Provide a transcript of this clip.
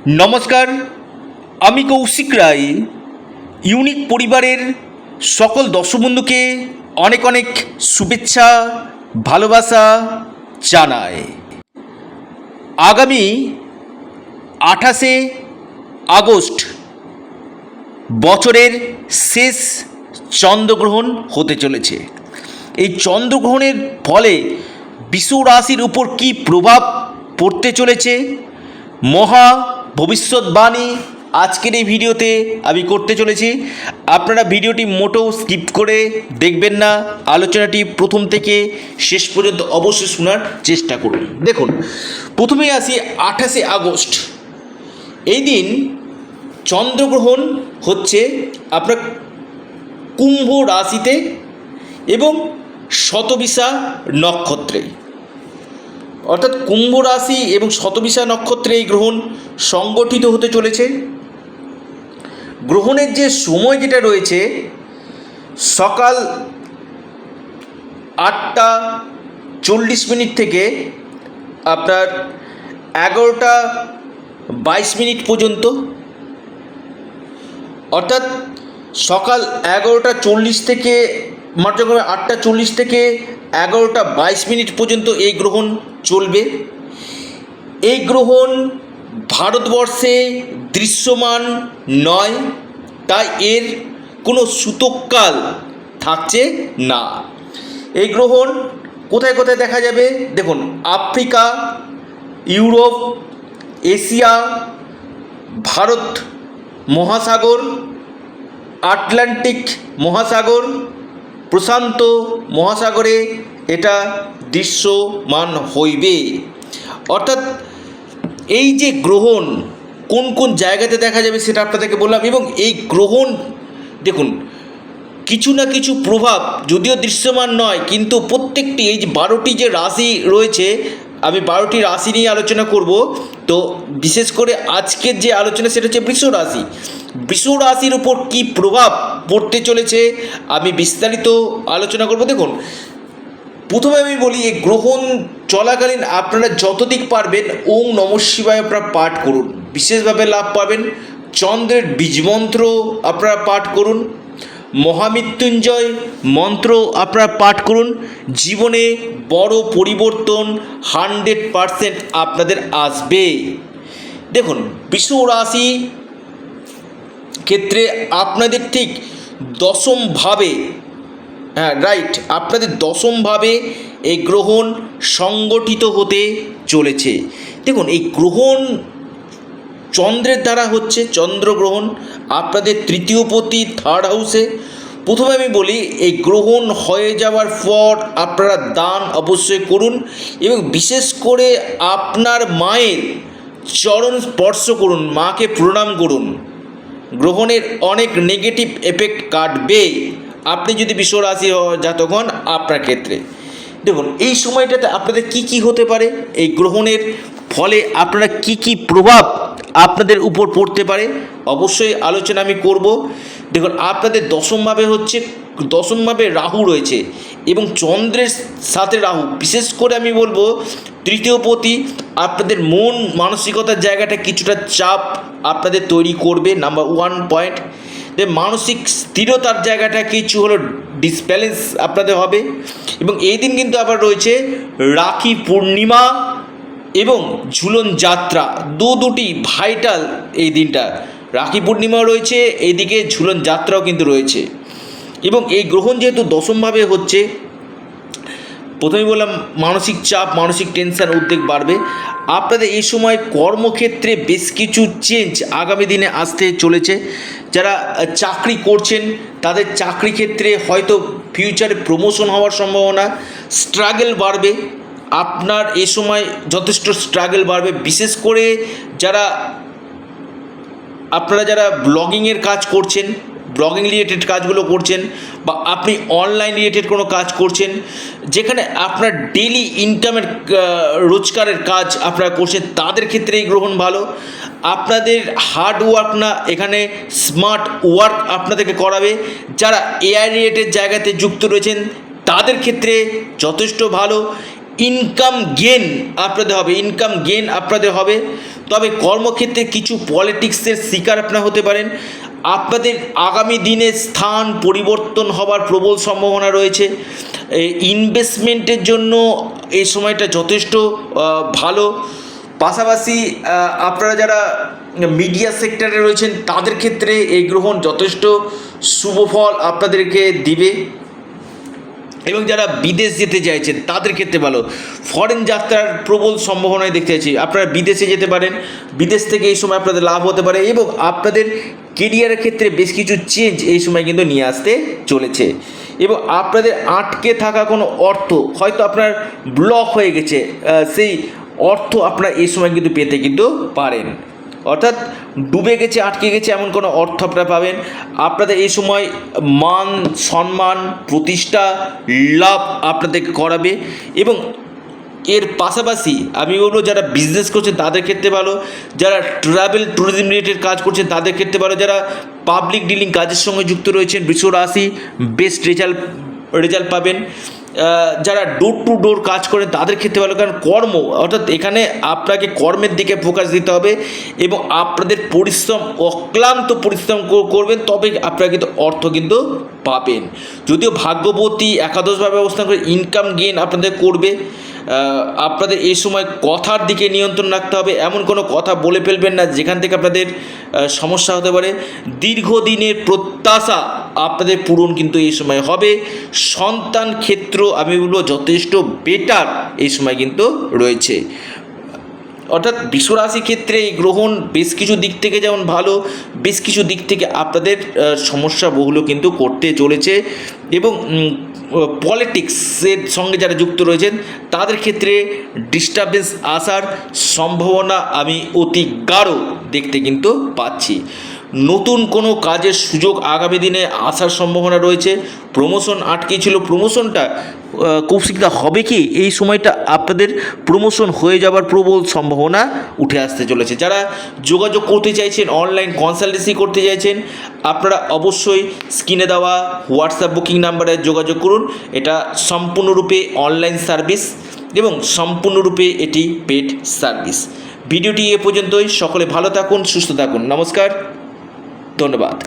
নমস্কার, আমি কৌশিক রায়। ইউনিক পরিবারের সকল দর্শক বন্ধুকে অনেক অনেক শুভেচ্ছা ভালোবাসা জানাই। আগামী 28শে আগস্ট বছরের শেষ চন্দ্রগ্রহণ হতে চলেছে। এই চন্দ্রগ্রহণের ফলে বিশ্ব রাশির উপর কী প্রভাব পড়তে চলেছে মহা ভবিষ্যৎবাণী আজকের এই ভিডিওতে আমি করতে চলেছি। আপনারা ভিডিওটি মোটেও স্কিপ করে দেখবেন না, আলোচনাটি প্রথম থেকে শেষ পর্যন্ত অবশ্যই শোনার চেষ্টা করুন। দেখুন, প্রথমেই আসি 28শে আগস্ট। এই দিন চন্দ্রগ্রহণ হচ্ছে আপনার কুম্ভ রাশিতে এবং শতবিশা নক্ষত্রে, অর্থাৎ কুম্ভ রাশি এবং শতবিশা নক্ষত্রে এই গ্রহণ সংগঠিত হতে চলেছে। গ্রহণের যে সময় যেটা রয়েছে সকাল 8টা 40 মিনিট থেকে আপনার 11টা 22 মিনিট পর্যন্ত, অর্থাৎ সকাল 11টা 40 থেকে 8টা 40 থেকে 11টা 22 মিনিট পর্যন্ত এই গ্রহণ চলবে। এই গ্রহণ ভারতবর্ষে দৃশ্যমান নয়, তাই এর কোনো সূতককাল থাকছে না। এই গ্রহণ কোথায় কোথায় দেখা যাবে দেখুন, আফ্রিকা, ইউরোপ, এশিয়া, ভারত মহাসাগর, আটলান্টিক মহাসাগর, প্রশান্ত মহাসাগরে এটা দৃশ্যমান হইবে। অর্থাৎ এই যে গ্রহণ কোন কোন জায়গাতে দেখা যাবে সেটা আপনাদেরকে বললাম। এবং এই গ্রহণ দেখুন কিছু না কিছু প্রভাব যদিও দৃশ্যমান নয়, কিন্তু প্রত্যেকটি এই যে 12টি যে রাশি রয়েছে, আমি 12টি রাশি নিয়ে আলোচনা করব। তো বিশেষ করে আজকের যে আলোচনা সেটা হচ্ছে বৃষ রাশি। বৃষ রাশির উপর কী প্রভাব পড়তে চলেছে আমি বিস্তারিত আলোচনা করব। দেখুন, প্রথমে আমি বলি, এই গ্রহণ চলাকালীন আপনারা যতদিক পারবেন ওম নমঃ শিবায় আপনারা পাঠ করুন, বিশেষভাবে লাভ পাবেন। চন্দ্রের বীজমন্ত্র আপনারা পাঠ করুন, মহামৃত্যুঞ্জয় মন্ত্র আপনারা পাঠ করুন। জীবনে বড় পরিবর্তন 100% আপনাদের আসবে। দেখুন, বৃষ রাশি ক্ষেত্রে আপনাদের ঠিক দশমভাবে, রাইট, আপনাদের দশমভাবে এই গ্রহণ সংগঠিত হতে চলেছে। দেখুন, এই গ্রহণ চন্দ্রের দ্বারা হচ্ছে, চন্দ্রগ্রহণ আপনাদের তৃতীয়পতি 3rd হাউসে। প্রথমে আমি বলি, এই গ্রহণ হয়ে যাওয়ার পর আপনারা দান অবশ্যই করুন এবং বিশেষ করে আপনার মায়ের চরণ স্পর্শ করুন, মাকে প্রণাম করুন। গ্রহণের অনেক নেগেটিভ এফেক্ট কাটবে আপনি যদি বৃষ রাশি জাতক হন আপনার ক্ষেত্রে। দেখুন, এই সময়টাতে আপনাদের কি কি হতে পারে, এই গ্রহণের ফলে আপনারা কি কি প্রভাব আপনাদের উপর পড়তে পারে অবশ্যই আলোচনা আমি করব। দেখুন, আপনাদের দশমভাবে রাহু রয়েছে এবং চন্দ্রের সাথে রাহু, বিশেষ করে আমি বলবো তৃতীয়পতি আপনাদের মন মানসিকতার জায়গাটা কিছুটা চাপ আপনাদের তৈরি করবে। নাম্বার 1 পয়েন্ট, মানসিক স্থিরতার জায়গাটা কিছু হলো ডিসব্যালেন্স আপনাদের হবে। এবং এই দিন কিন্তু আবার রয়েছে রাখি পূর্ণিমা এবং ঝুলন যাত্রা, দুটি ভাইটাল এই দিনটা। রাখি পূর্ণিমাও রয়েছে, এইদিকে ঝুলন যাত্রাও কিন্তু রয়েছে। এবং এই গ্রহণ যেহেতু দশমভাবে হচ্ছে, প্রথমেই বললাম মানসিক চাপ, মানসিক টেনশন, উদ্বেগ বাড়বে আপনাদের। এই সময় কর্মক্ষেত্রে বেশ কিছু চেঞ্জ আগামী দিনে আসতে চলেছে। যারা চাকরি করছেন তাদের চাকরি ক্ষেত্রে হয়তো ফিউচারে প্রমোশন হওয়ার সম্ভাবনা, স্ট্রাগল বাড়বে আপনার। এ সময় যথেষ্ট স্ট্রাগল বাড়বে, বিশেষ করে আপনারা যারা ব্লগিংয়ের কাজ করছেন, ব্লগিং রিলেটেড কাজগুলো করছেন, বা আপনি অনলাইন রিলেটেড কোনো কাজ করছেন যেখানে আপনার ডেইলি ইনকামের রোজগারের কাজ আপনারা করছেন, তাদের ক্ষেত্রে এই গ্রহণ ভালো। আপনাদের হার্ড ওয়ার্ক না, এখানে স্মার্ট ওয়ার্ক আপনাদেরকে করাবে। যারা এআই রিলেটেড জায়গাতে যুক্ত রয়েছেন তাদের ক্ষেত্রে যথেষ্ট ভালো। ইনকাম গেন আপনাদের হবে, তো তবে কর্মক্ষেত্রে কিছু পলিটিক্সের শিকার আপনারা হতে পারেন। আপনাদের আগামী দিনে স্থান পরিবর্তন হবার প্রবল সম্ভাবনা রয়েছে। ইনভেস্টমেন্টের জন্য এই সময়টা যথেষ্ট ভালো। পাশাপাশি আপনারা যারা মিডিয়া সেক্টরে রয়েছেন তাদের ক্ষেত্রে এই গ্রহণ যথেষ্ট শুভ ফল আপনাদেরকে দিবে। এবং যারা বিদেশ যেতে চাইছেন তাদের ক্ষেত্রে ভালো, ফরেন যাত্রার প্রবল সম্ভাবনায় দেখতে পাচ্ছি। আপনারা বিদেশে যেতে পারেন, বিদেশ থেকে এই সময় আপনাদের লাভ হতে পারে এবং আপনাদের কেরিয়ারের ক্ষেত্রে বেশ কিছু চেঞ্জ এই সময় কিন্তু নিয়ে আসতে চলেছে। এবং আপনাদের আটকে থাকা কোনো অর্থ হয়তো আপনার ব্লক হয়ে গেছে, সেই অর্থ আপনারা এই সময় কিন্তু পেতে কিন্তু পারেন। অর্থাৎ ডুবে গেছে, আটকে গেছে এমন কোনো অর্থ আপনারা পাবেন। আপনাদের এই সময় মান সম্মান প্রতিষ্ঠা লাভ আপনাদেরকে করাবে। এবং এর পাশাপাশি আমি বলবো যারা বিজনেস করছেন তাদের ক্ষেত্রে ভালো, যারা ট্রাভেল ট্যুরিজম রিলেটেড কাজ করছেন তাদের ক্ষেত্রে ভালো, যারা পাবলিক ডিলিং কাজের সঙ্গে যুক্ত রয়েছেন বৃষ রাশি বেস্ট রেজাল্ট পাবেন। যারা ডোর টু ডোর কাজ করেন তাদের ক্ষেত্রে ভালো, কারণ কর্ম অর্থাৎ এখানে আপনাকে কর্মের দিকে ফোকাস দিতে হবে এবং আপনাদের পরিশ্রম অক্লান্ত পরিশ্রম করবেন, তবে আপনারা কিন্তু অর্থ কিন্তু পাবেন। যদিও ভাগ্যবতী একাদশভাবে অবস্থান করে ইনকাম গেইন আপনাদের করবে। আপনাদের এই সময় কথার দিকে নিয়ন্ত্রণ রাখতে হবে, এমন কোনো কথা বলে ফেলবেন না যেখান থেকে আপনাদের সমস্যা হতে পারে। দীর্ঘদিনের প্রত্যাশা আপনাদের পূরণ কিন্তু এই সময় হবে। সন্তান ক্ষেত্র আমি বলবো যথেষ্ট বেটার এই সময় কিন্তু রয়েছে। অর্থাৎ বিশ্বরাশি ক্ষেত্রে এই গ্রহণ বেশ কিছু দিক থেকে যেমন ভালো, বেশ কিছু দিক থেকে আপনাদের সমস্যা বহুল কিন্তু করতে চলেছে। এবং পলিটিক্সের সঙ্গে যারা যুক্ত রয়েছেন তাদের ক্ষেত্রে ডিস্টারবেন্স আসার সম্ভাবনা আমি অতি গাঢ় দেখতে কিন্তু পাচ্ছি। নতুন কোনো কাজের সুযোগ আগামী দিনে আসার সম্ভাবনা রয়েছে। প্রমোশন আটকে ছিল, প্রমোশনটা কৌশিকদা হবে কি এই সময়টা আপনাদের প্রমোশন হয়ে যাবার প্রবল সম্ভাবনা উঠে আসতে চলেছে। যারা যোগাযোগ করতে চাইছেন, অনলাইন কনসালটেন্সি করতে চাইছেন, আপনারা অবশ্যই স্ক্রিনে দেওয়া হোয়াটসঅ্যাপ বুকিং নাম্বারে যোগাযোগ করুন। এটা সম্পূর্ণরূপে অনলাইন সার্ভিস এবং সম্পূর্ণরূপে এটি পেড সার্ভিস। ভিডিওটি এ পর্যন্তই। সকলে ভালো থাকুন, সুস্থ থাকুন। নমস্কার, ধন্যবাদ।